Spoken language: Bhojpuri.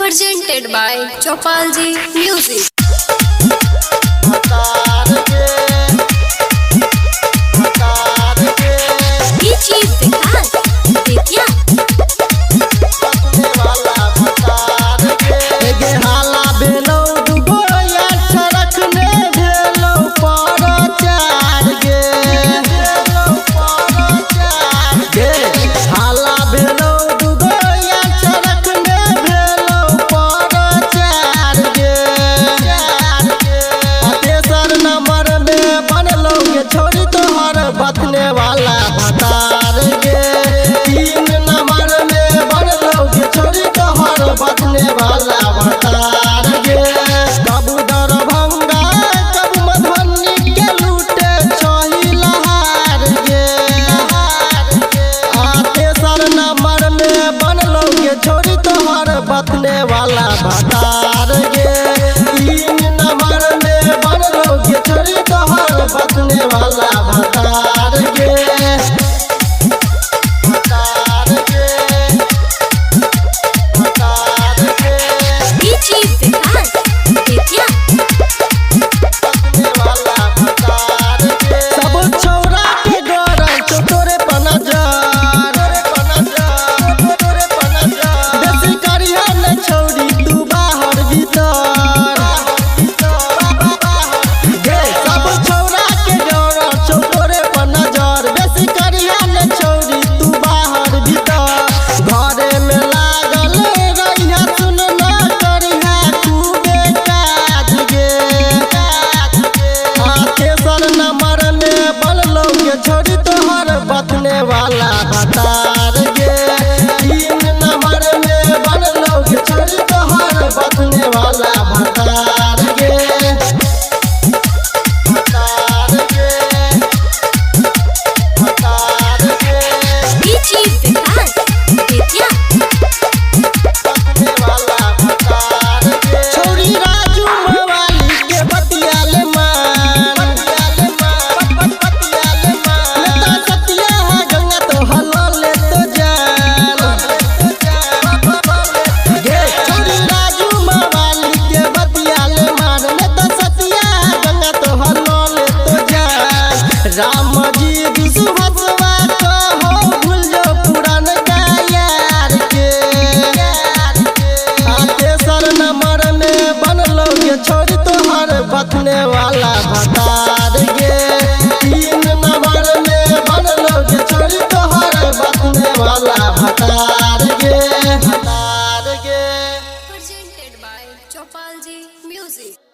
presented by Chopalji Music. छोड़ी तोहर बथने वाला भतार गे 3 नंबर में बनलोगे छोड़ी तोहर बथने वाला भतार गे कबू दरभंगा कबू मधुबनी के लूटे छही लहार गे 3 नंबर में बनलोगे छोड़ी तोहर बथने वाला भतार गे 3 नंबर में बनलोगे छोड़ी तोहर बथने वाला भतार गे भतार गे भतार गे DJ Vikas Vidya. बथने वाला भतार गे सब छौरा के गरम चोटोरे पनजर बेसी करिया न छौरी तू बाहर भीतर गे सब छौरा के गरम चोटोरे पनजर बेसी करिया न छौरी तू बाहर भीतर घरे में लागल रहिया सुन न करिया खूबे काज गे 3 नंबर में बनलोगे छोड़ी तोहर बथने वाला भतार गे 3 नंबर में बनलोगे छोड़ी तोहर बथने वाला भतार गे भतार गे भतार गे DJ Vikas Vidya. बथने वाला भतार गे छोड़ी राजू मवाली के बतियाले मान नेता सतिया है गंगा तो हला ले तो जान गे छोड़ी राजू मवाली के बतियाले मान नेता सतिया है गंगा तो हला ले तो जान राम जी विश्वसवा कहो भूल जो पुरान का यार के 3 नंबर में बनलोगे छोड़ी तोहर बथने वाला भतार गे 3 नंबर में बनलोगे छोड़ी तोहर बथने वाला भतार गे भतार गे Presented by Chopalji Music.